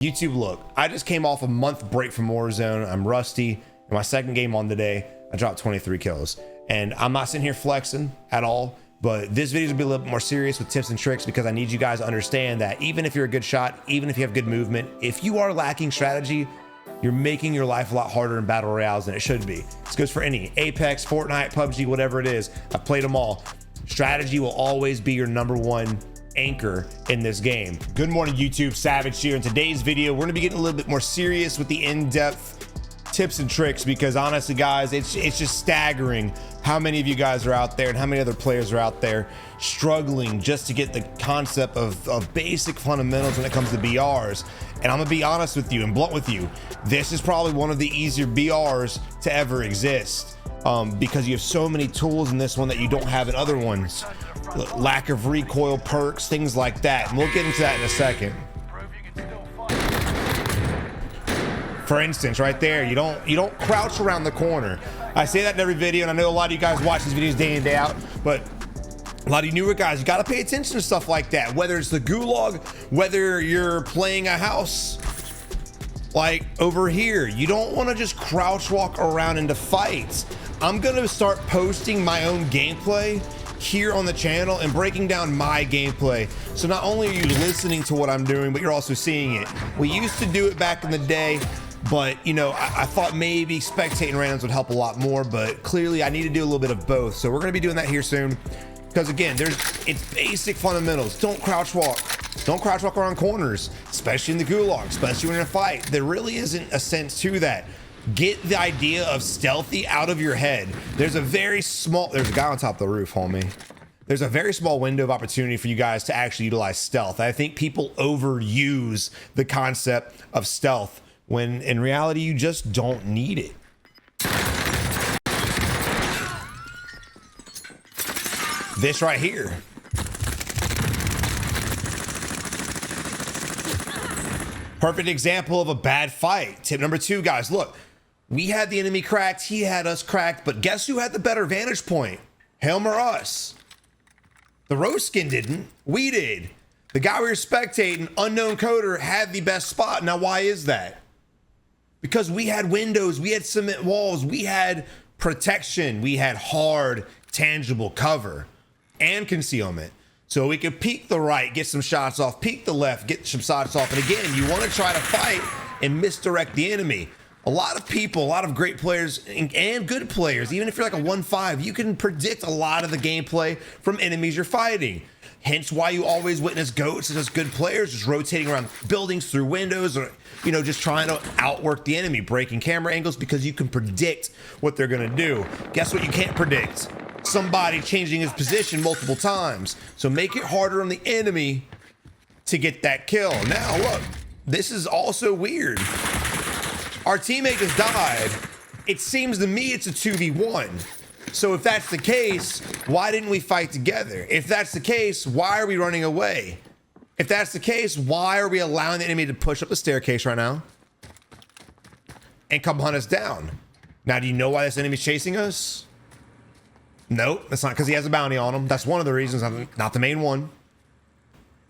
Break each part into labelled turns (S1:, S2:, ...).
S1: YouTube, look, I just came off a month break from Warzone. I'm rusty. In my second game on today, I dropped 23 kills. And I'm not sitting here flexing at all, but this video is gonna be a little bit more serious with tips and tricks because I need you guys to understand that even if you're a good shot, even if you have good movement, if you are lacking strategy, you're making your life a lot harder in battle royales than it should be. This goes for any Apex, Fortnite, PUBG, whatever it is. I've played them all. Strategy will always be your #1 anchor in this game. Good morning, YouTube. Savage here. In today's video, we're gonna be getting a little bit more serious with the in-depth tips and tricks because honestly, guys, it's just staggering how many of you guys are out there and how many other players are out there struggling just to get the concept of basic fundamentals when it comes to BRs. And I'm gonna be honest with you and blunt with you, this is probably one of the easier BRs to ever exist because you have so many tools in this one that you don't have in other ones. Lack of recoil, perks, things like that, and we'll get into that in a second. For instance, right there, you don't crouch around the corner. I say that in every video, and I know a lot of you guys watch these videos day in, day out, but a lot of you newer guys, you gotta pay attention to stuff like that. Whether it's the gulag, whether you're playing a house, like over here, you don't wanna just crouch walk around into fights. I'm gonna start posting my own gameplay here on the channel and breaking down my gameplay. So not only are you listening to what I'm doing, but you're also seeing it. We used to do it back in the day, but you know, I thought maybe spectating randoms would help a lot more, but clearly I need to do a little bit of both. So we're gonna be doing that here soon. Because again, it's basic fundamentals. Don't crouch walk. Don't crouch walk around corners, especially in the gulag, especially when you're in a fight. There really isn't a sense to that. Get the idea of stealthy out of your head. There's a guy on top of the roof, homie. There's a very small window of opportunity for you guys to actually utilize stealth. I think people overuse the concept of stealth when in reality, you just don't need it. This right here. Perfect example of a bad fight. Tip number 2, guys, look, we had the enemy cracked, he had us cracked, but guess who had the better vantage point? Him or us? The roast skin didn't, we did. The guy we were spectating, unknown coder, had the best spot. Now, why is that? Because we had windows, we had cement walls, we had protection, we had hard, tangible cover and concealment. So we could peek the right, get some shots off, peek the left, get some shots off. And again, you want to try to fight and misdirect the enemy. A lot of people, a lot of great players and good players, even if you're like a 1-5, you can predict a lot of the gameplay from enemies you're fighting. Hence why you always witness goats as good players just rotating around buildings through windows or, you know, just trying to outwork the enemy, breaking camera angles because you can predict what they're going to do. Guess what you can't predict? Somebody changing his position multiple times. So make it harder on the enemy to get that kill. Now look, this is also weird. Our teammate just died. It seems to me it's a 2v1. So if that's the case, why didn't we fight together? If that's the case, why are we running away? If that's the case, why are we allowing the enemy to push up the staircase right now and come hunt us down? Now, do you know why this enemy's chasing us? Nope, that's not because he has a bounty on him. That's one of the reasons, not the main one.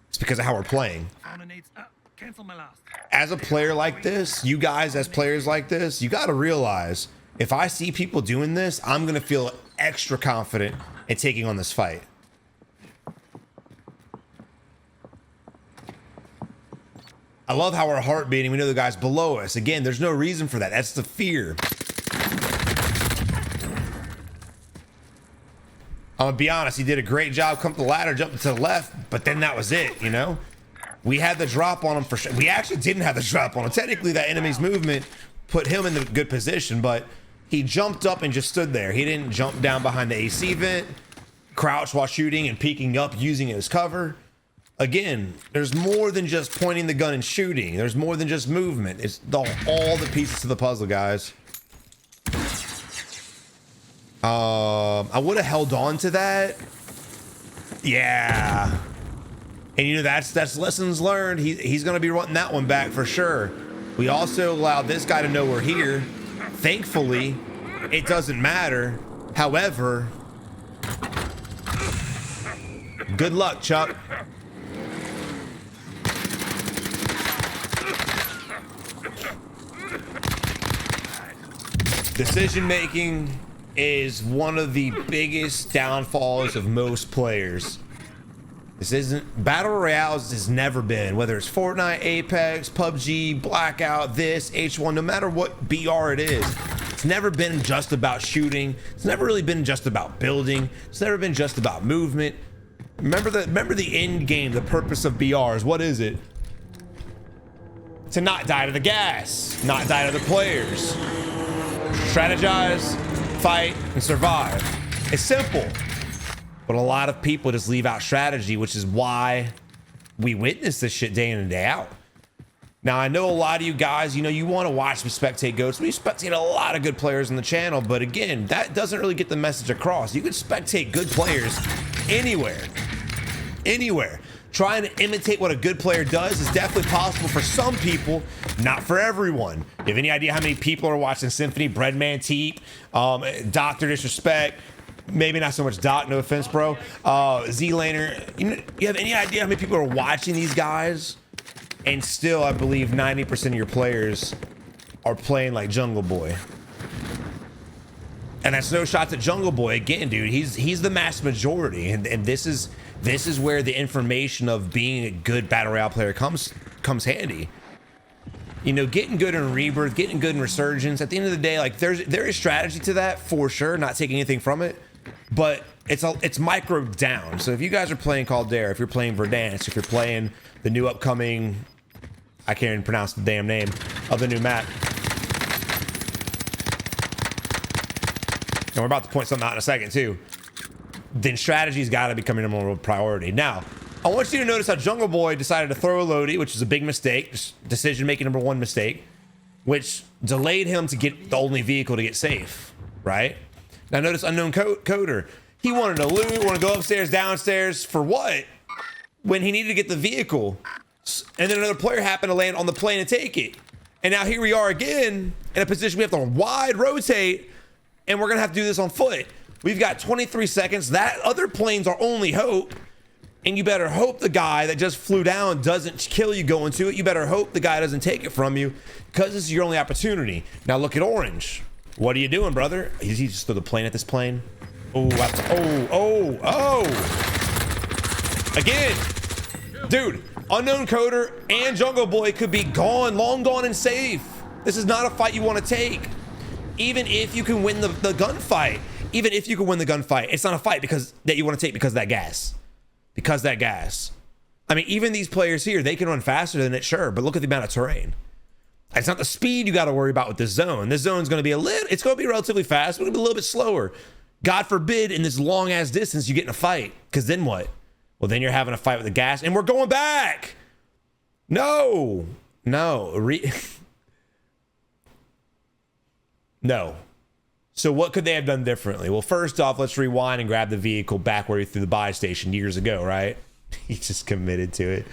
S1: It's because of how we're playing. As a player like this, you guys as players like this, you got to realize if I see people doing this, I'm going to feel extra confident in taking on this fight. I love how our heart beating. We know the guys below us. Again, there's no reason for that. That's the fear. I'm gonna be honest, he did a great job, come up the ladder, jumping to the left, but then that was it, you know? We had the drop on him for sure. We actually didn't have the drop on him. Technically, that enemy's movement put him in the good position, but he jumped up and just stood there. He didn't jump down behind the AC vent, crouch while shooting and peeking up, using it as cover. Again, there's more than just pointing the gun and shooting. There's more than just movement. It's all the pieces to the puzzle, guys. I would have held on to that. Yeah. And you know, that's lessons learned. He's going to be running that one back for sure. We also allowed this guy to know we're here. Thankfully, it doesn't matter. However, good luck, Chuck. Decision making is one of the biggest downfalls of most players. This isn't battle royales, has never been, whether it's Fortnite, Apex, PUBG, Blackout, this H1, no matter what BR it is, it's never been just about shooting. It's never really been just about building. It's never been just about movement. Remember the end game, the purpose of BR is, what is it? To not die to the gas, not die to the players. Strategize, fight, and survive. It's simple. But a lot of people just leave out strategy, which is why we witness this shit day in and day out. Now, I know a lot of you guys, you know, you want to watch me spectate goats. We spectate a lot of good players on the channel, but again, that doesn't really get the message across. You can spectate good players anywhere. Anywhere. Trying to imitate what a good player does is definitely possible for some people, not for everyone. You have any idea how many people are watching Symphony, Breadman, Teep, Dr. Disrespect? Maybe not so much Doc, no offense, bro. Z-Laner. You have any idea how many people are watching these guys? And still, I believe 90% of your players are playing like Jungle Boy. And that's no shots at Jungle Boy. Again, dude, he's the mass majority. And this is where the information of being a good Battle Royale player comes handy. You know, getting good in Rebirth, getting good in Resurgence. At the end of the day, like there is strategy to that for sure. Not taking anything from it. But it's micro down. So if you guys are playing Caldera, if you're playing Verdansk, if you're playing the new upcoming, I can't even pronounce the damn name of the new map. And we're about to point something out in a second too. Then strategy's got to become a number one priority. Now, I want you to notice how Jungle Boy decided to throw a Lodi, which is a big mistake, decision-making number one mistake, which delayed him to get the only vehicle to get safe, right? Now notice Unknown Coder. He wanted to loot, wanted to go upstairs, downstairs, for what? When he needed to get the vehicle. And then another player happened to land on the plane and take it. And now here we are again in a position we have to wide rotate, and we're gonna have to do this on foot. We've got 23 seconds. That other plane's our only hope. And you better hope the guy that just flew down doesn't kill you going to it. You better hope the guy doesn't take it from you, because this is your only opportunity. Now look at Orange. What are you doing, brother? He just threw the plane at this plane. Oh. Again, dude, Unknown Coder and Jungle Boy could be gone, long gone and safe. This is not a fight you want to take. Even if you can win the gunfight, it's not a fight that you want to take because of that gas. Because that gas. I mean, even these players here, they can run faster than it, sure, but look at the amount of terrain. It's not the speed you got to worry about with this zone. This zone's going to be it's going to be relatively fast, but it'll be a little bit slower. God forbid in this long ass distance you get in a fight, because then what? Well, then you're having a fight with the gas, and we're going back. No. No. So what could they have done differently? Well, first off, let's rewind and grab the vehicle back where he threw the buy station years ago, right? He just committed to it.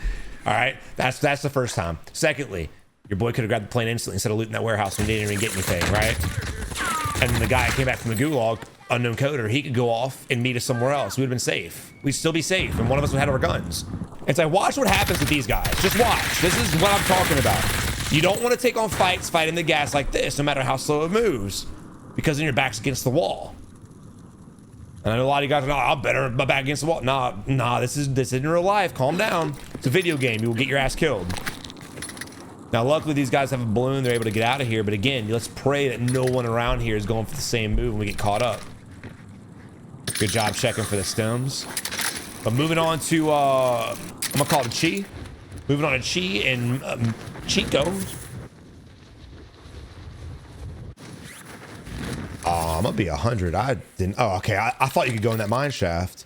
S1: All right, that's the first time. Secondly, your boy could have grabbed the plane instantly instead of looting that warehouse and didn't even get anything, right? And then the guy came back from the gulag, Unknown Coder, he could go off and meet us somewhere else. We would have been safe. We'd still be safe, and one of us would have our guns. It's like, watch what happens with these guys. Just watch. This is what I'm talking about. You don't want to take on fights fighting the gas like this, no matter how slow it moves, because then your back's against the wall. And I know a lot of you guys are, I'm better my back against the wall. Nah, this isn't real life. Calm down. It's a video game. You will get your ass killed. Now, luckily, these guys have a balloon. They're able to get out of here. But again, let's pray that no one around here is going for the same move when we get caught up. Good job checking for the stems. But moving on to, I'm going to call it Chi. Moving on to Chi and Chico. Oh, I'm going to be 100. I didn't. Oh, okay. I thought you could go in that mine shaft.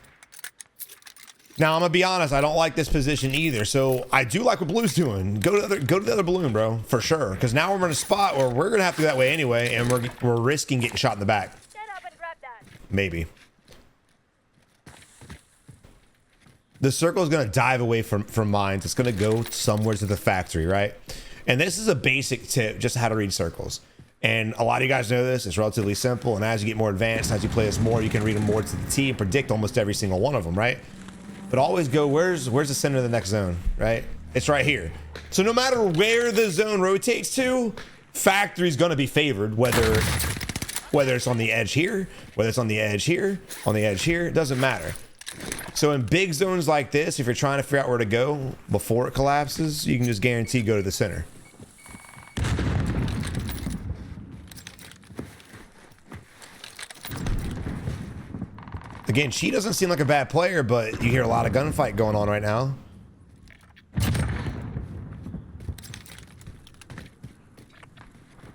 S1: Now, I'm gonna be honest, I don't like this position either. So I do like what Blue's doing. Go to the other balloon, bro, for sure. Because now we're in a spot where we're gonna have to go that way anyway, and we're risking getting shot in the back.
S2: Stand up and grab that.
S1: Maybe. The circle is gonna dive away from mines. It's gonna go somewhere to the factory, right? And this is a basic tip, just how to read circles. And a lot of you guys know this. It's relatively simple. And as you get more advanced, as you play this more, you can read them more to the T and predict almost every single one of them, right? But always go, where's the center of the next zone, right? It's right here. So no matter where the zone rotates to, factory's gonna be favored, whether Whether it's on the edge here, whether it's on the edge here, on the edge here, it doesn't matter. So in big zones like this, if you're trying to figure out where to go before it collapses, you can just guarantee go to the center. Again, she doesn't seem like a bad player, but you hear a lot of gunfight going on right now.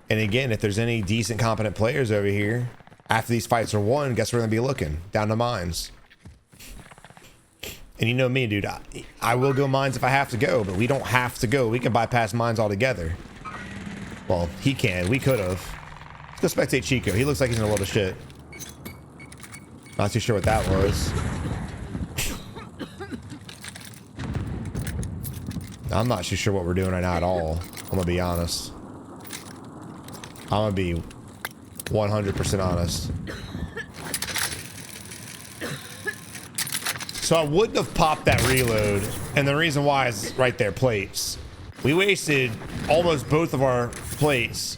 S1: And again, if there's any decent, competent players over here, after these fights are won, guess where we're gonna be looking? Down to mines. And you know me, dude, I will go mines if I have to go, but we don't have to go. We can bypass mines altogether. Well, he can. We could have. Let's go spectate Chico. He looks like he's in a load of shit. Not too sure what that was. I'm not too sure what we're doing right now at all. I'm gonna be honest. I'm gonna be 100% honest. So I wouldn't have popped that reload, and the reason why is right there, plates. We wasted almost both of our plates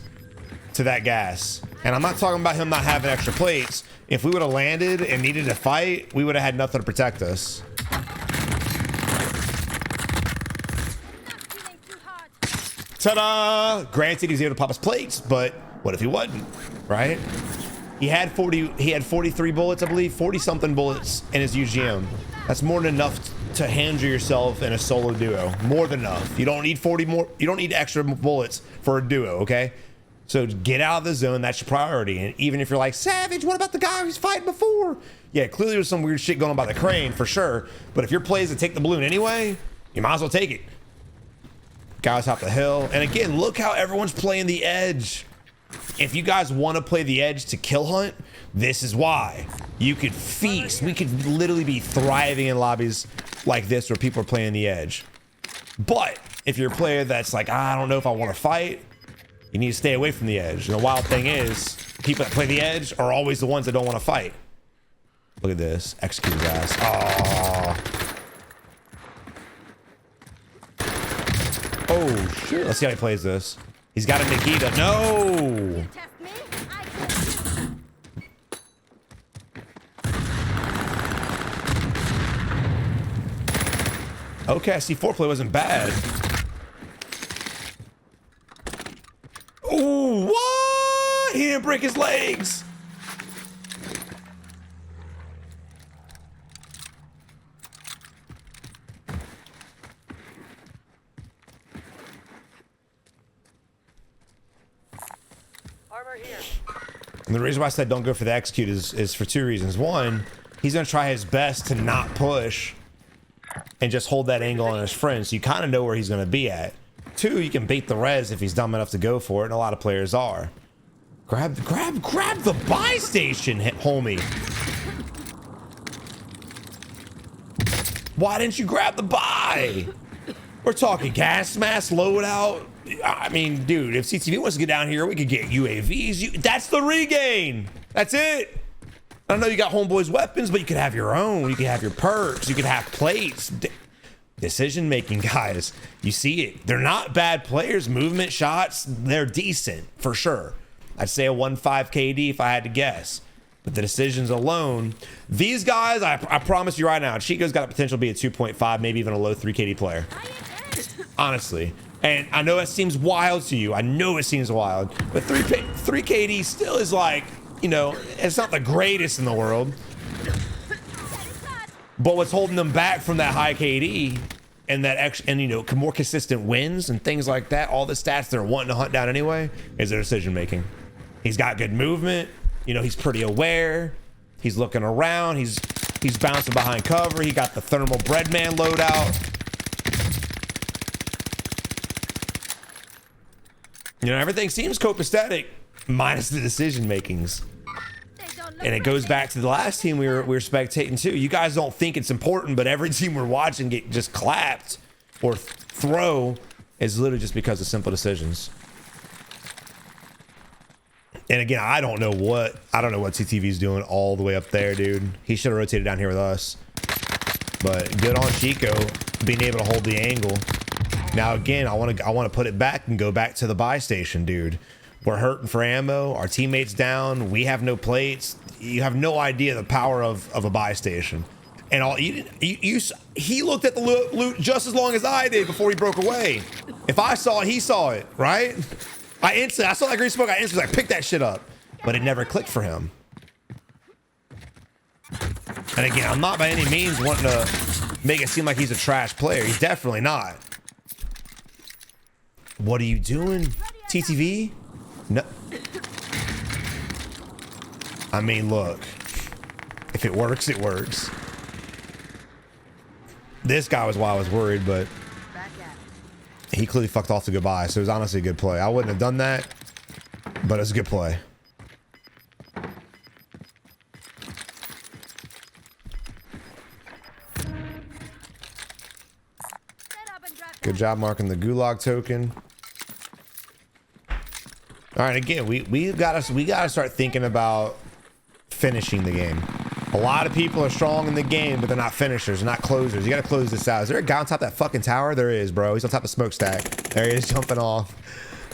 S1: to that gas. And I'm not talking about him not having extra plates. If we would have landed and needed to fight, we would have had nothing to protect us. Ta-da! Granted, he's able to pop his plates, but what if he wasn't, right? He had 43 bullets, I believe, 40 something bullets in his UGM. That's more than enough to handle yourself in a solo duo. More than enough. You don't need 40 more. You don't need extra bullets for a duo, okay? So get out of the zone. That's your priority. And even if you're like, Savage, what about the guy who's fighting before? Yeah, clearly there's some weird shit going on by the crane for sure. But if your play is to take the balloon anyway, you might as well take it. Guys top the hill. And again, look how everyone's playing the edge. If you guys want to play the edge to kill hunt, this is why. You could feast. We could literally be thriving in lobbies like this where people are playing the edge. But if you're a player that's like, I don't know if I want to fight, you need to stay away from the edge. And the wild thing is, people that play the edge are always the ones that don't want to fight. Look at this. Execute his ass. Oh, shit. Let's see how he plays this. He's got a Nikita. No! Okay, C4 play wasn't bad. Oh, what? He didn't break his legs.
S2: Armor here.
S1: And the reason why I said don't go for the execute is for two reasons. One, he's gonna try his best to not push and just hold that angle on his friend, so you kind of know where he's gonna be at. Two, you can bait the res if he's dumb enough to go for it, and a lot of players are. Grab the buy station, homie. Why didn't you grab the buy? We're talking gas mask loadout. I mean, dude, if CTV wants to get down here, we could get UAVs. That's the regain. That's it. I know you got homeboys weapons, but you could have your own. You could have your perks. You could have plates. Decision making, guys. You see it. They're not bad players. Movement shots, they're decent for sure. I'd say a 1.5 KD if I had to guess. But the decisions alone, these guys, I promise you right now, Chico's got the potential to be a 2.5, maybe even a low 3 KD player. Honestly. And I know it seems wild to you. I know it seems wild. But 3 KD still is like, you know, it's not the greatest in the world. But what's holding them back from that high KD and that extra, and you know, more consistent wins and things like that, all the stats they're wanting to hunt down anyway, is their decision making. He's got good movement. You know, he's pretty aware. He's looking around. He's bouncing behind cover. He got the thermal breadman loadout. You know, everything seems copacetic, minus the decision makings. And it goes back to the last team we were spectating too. You guys don't think it's important, but every team we're watching get just clapped or throw is literally just because of simple decisions. And again, I don't know what CTV's doing all the way up there, dude. He should have rotated down here with us. But good on Chico being able to hold the angle. Now again, I want to put it back and go back to the buy station, dude. We're hurting for ammo. Our teammates down. We have no plates. You have no idea the power of a buy station. And all he looked at the loot just as long as I did before he broke away. If I saw it, he saw it, right? I saw that green smoke. I instantly like, picked that shit up, but it never clicked for him. And again, I'm not by any means wanting to make it seem like he's a trash player. He's definitely not. What are you doing, TTV? No. I mean, look. If it works, it works. This guy was why I was worried, but he clearly fucked off the goodbye, so it was honestly a good play. I wouldn't have done that, but it was a good play. Good job marking the gulag token. All right, again, we gotta start thinking about finishing the game. A lot of people are strong in the game, but they're not finishers, they're not closers. You gotta close this out. Is there a guy on top of that fucking tower? There is, bro. He's on top of smokestack. There he is, jumping off.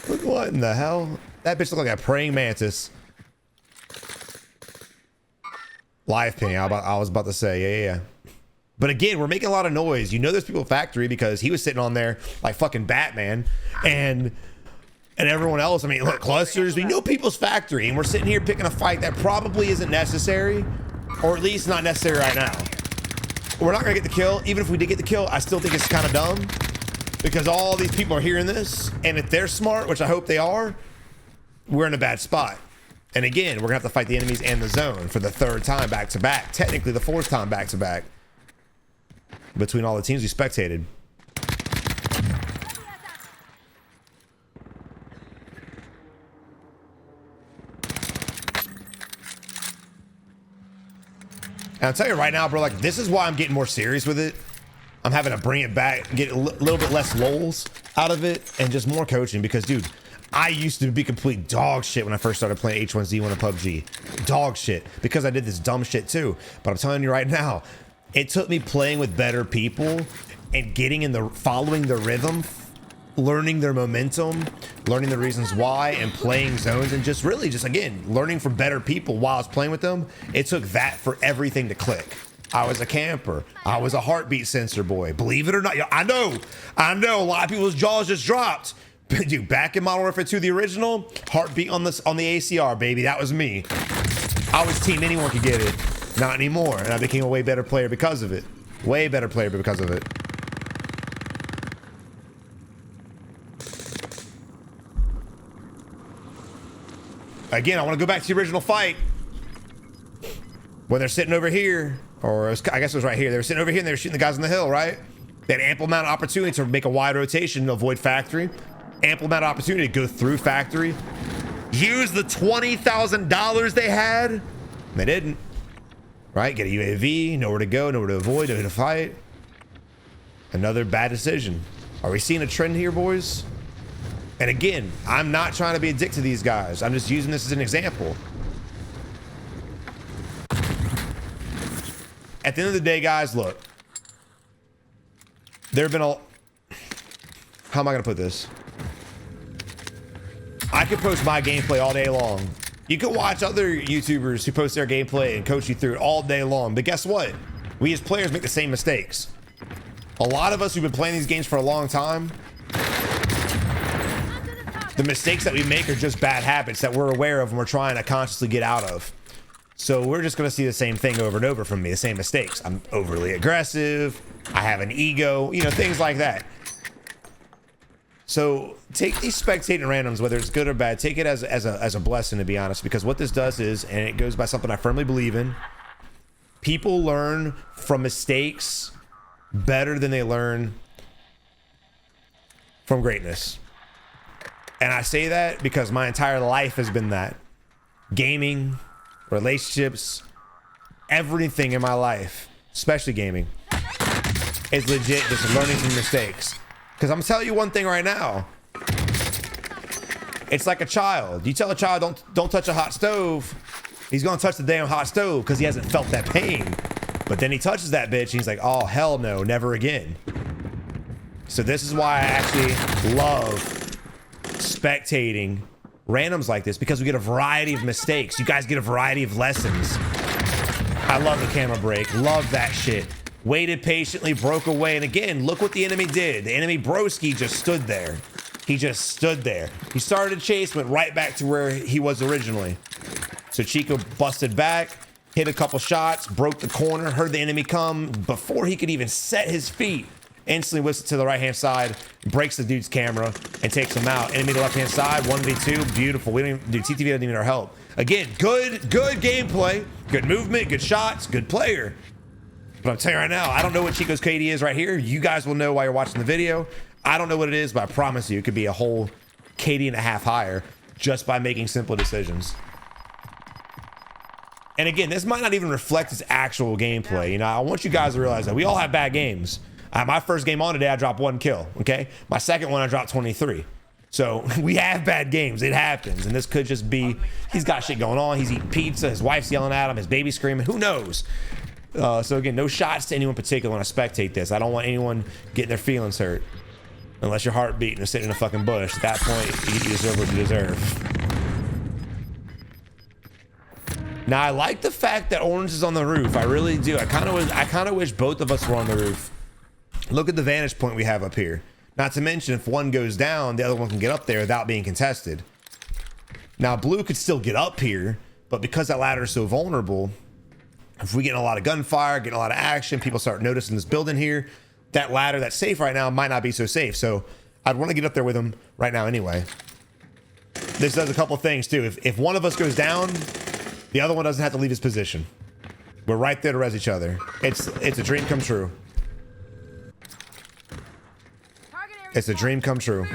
S1: Look, what in the hell? That bitch looked like a praying mantis. Live ping. I was about to say, yeah. But again, we're making a lot of noise. You know, there's people at factory because he was sitting on there like fucking Batman, and everyone else. I mean, look, clusters. We know people's factory, and we're sitting here picking a fight that probably isn't necessary. Or at least not necessary right now. We're not gonna get the kill. Even if we did get the kill, I still think it's kind of dumb because all these people are hearing this, and if they're smart, which I hope they are, we're in a bad spot. And again, we're gonna have to fight the enemies and the zone for the third time back to back. Technically the fourth time back to back between all the teams we spectated. And I'll tell you right now, bro, like, this is why I'm getting more serious with it. I'm having to bring it back, get a little bit less lulls out of it, and just more coaching. Because, dude, I used to be complete dog shit when I first started playing H1Z1 and PUBG. Dog shit. Because I did this dumb shit too. But I'm telling you right now, it took me playing with better people and getting in the, following the rhythm, learning their momentum, learning the reasons why, and playing zones, and just really just, again, learning from better people while I was playing with them. It took that for everything to click. I was a camper. I was a heartbeat sensor boy. Believe it or not, I know a lot of people's jaws just dropped. Dude, back in Modern Warfare 2, the original, heartbeat on the ACR, baby. That was me. I was team anyone could get it. Not anymore. And I became a way better player because of it. Way better player because of it. Again, I want to go back to the original fight when they're sitting over here, or I guess it was right here. They were sitting over here and they were shooting the guys on the hill, right? They had ample amount of opportunity to make a wide rotation to avoid factory. Ample amount of opportunity to go through factory. Use the $20,000 they had. They didn't. Right? Get a UAV, nowhere to go, nowhere to avoid, nowhere to fight. Another bad decision. Are we seeing a trend here, boys? And again, I'm not trying to be a dick to these guys. I'm just using this as an example. At the end of the day, guys, look. There have been a... How am I going to put this? I could post my gameplay all day long. You can watch other YouTubers who post their gameplay and coach you through it all day long. But guess what? We as players make the same mistakes. A lot of us who've been playing these games for a long time, the mistakes that we make are just bad habits that we're aware of and we're trying to consciously get out of. So we're just going to see the same thing over and over from me, the same mistakes. I'm overly aggressive. I have an ego, you know, things like that. So take these spectating randoms, whether it's good or bad, take it as a blessing, to be honest, because what this does is, and it goes by something I firmly believe in, people learn from mistakes better than they learn from greatness. And I say that because my entire life has been that. Gaming, relationships, everything in my life, especially gaming, is legit just learning from mistakes. Because I'm telling you one thing right now. It's like a child. You tell a child don't touch a hot stove, he's gonna touch the damn hot stove because he hasn't felt that pain. But then he touches that bitch and he's like, oh hell no, never again. So this is why I actually love spectating randoms like this because we get a variety of mistakes. You guys get a variety of lessons. I love the camera break. Love that shit. Waited patiently, broke away. And again, look what the enemy did. The enemy broski just stood there. He just stood there. He started a chase, went right back to where he was originally. So Chico busted back, hit a couple shots, broke the corner, heard the enemy come. Before he could even set his feet, instantly whistles to the right-hand side, breaks the dude's camera, and takes him out. Enemy to the left-hand side, 1v2, beautiful. We don't even, dude, TTV doesn't even need our help. Again, good gameplay, good movement, good shots, good player. But I'm telling you right now, I don't know what Chico's KD is right here. You guys will know while you're watching the video. I don't know what it is, but I promise you, it could be a whole KD and a half higher just by making simple decisions. And again, this might not even reflect his actual gameplay. You know, I want you guys to realize that we all have bad games. My first game on today, I dropped 1 kill, okay? My second one, I dropped 23. So we have bad games. It happens. And this could just be, he's got shit going on. He's eating pizza. His wife's yelling at him. His baby's screaming. Who knows? So again, no shots to anyone particular when I spectate this. I don't want anyone getting their feelings hurt. Unless your heart beating or sitting in a fucking bush. At that point, you deserve what you deserve. Now, I like the fact that Orange is on the roof. I really do. I kind of wish both of us were on the roof. Look at the vantage point we have up here. Not to mention, if one goes down, the other one can get up there without being contested. Now, Blue could still get up here, but because that ladder is so vulnerable, if we get a lot of gunfire, getting a lot of action, people start noticing this building here, that ladder that's safe right now might not be so safe. So I'd want to get up there with him right now anyway. This does a couple things too. If one of us goes down, the other one doesn't have to leave his position. We're right there to res each other. It's a dream come true. It's a dream come true.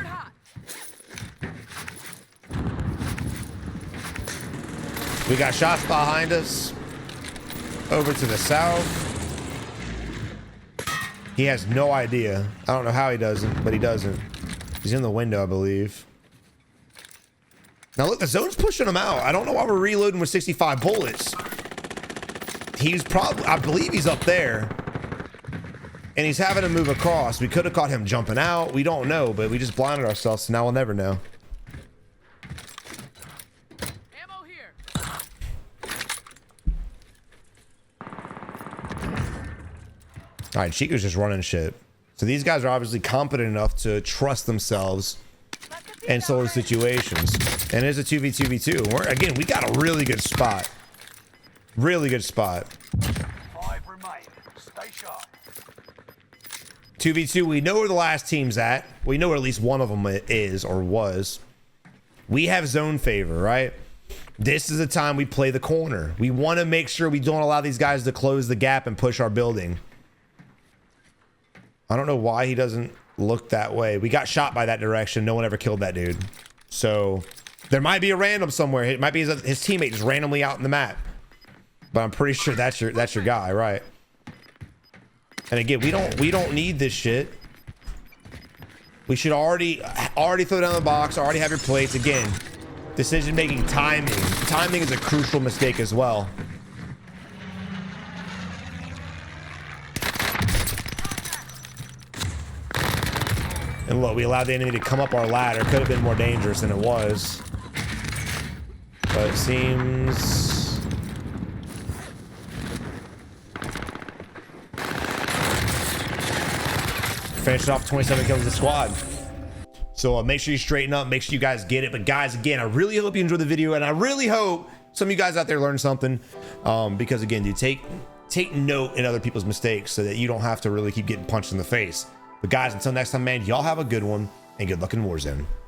S1: We got shots behind us. Over to the south. He has no idea. I don't know how he doesn't, but he doesn't. He's in the window, I believe. Now look, the zone's pushing him out. I don't know why we're reloading with 65 bullets. He's probably, I believe he's up there. And he's having to move across. We could have caught him jumping out. We don't know, but we just blinded ourselves, so now we'll never know.
S2: Ammo here.
S1: All right, Chico's just running shit. So these guys are obviously competent enough to trust themselves in sort of situations. And it's a 2v2v2. We're, again, we got a really good spot. Really good spot.
S3: 5 remain. Stay sharp.
S1: 2v2, we know where the last team's at. We know where at least one of them is or was. We have zone favor, right? This is the time we play the corner. We want to make sure we don't allow these guys to close the gap and push our building. I don't know why he doesn't look that way. We got shot by that direction. No one ever killed that dude. So there might be a random somewhere. It might be his teammate just randomly out in the map. But I'm pretty sure that's your guy, right? And again, we don't need this shit. We should already throw down the box, already have your plates. Again, decision making, timing. Timing is a crucial mistake as well. And look, we allowed the enemy to come up our ladder. Could have been more dangerous than it was. But it seems... Finish off 27 kills of the squad. So make sure you straighten up, make sure you guys get it. But guys, again, I really hope you enjoyed the video, and I really hope some of you guys out there learned something. Because again, dude, take note in other people's mistakes so that you don't have to really keep getting punched in the face. But guys, until next time, man, y'all have a good one, and good luck in Warzone.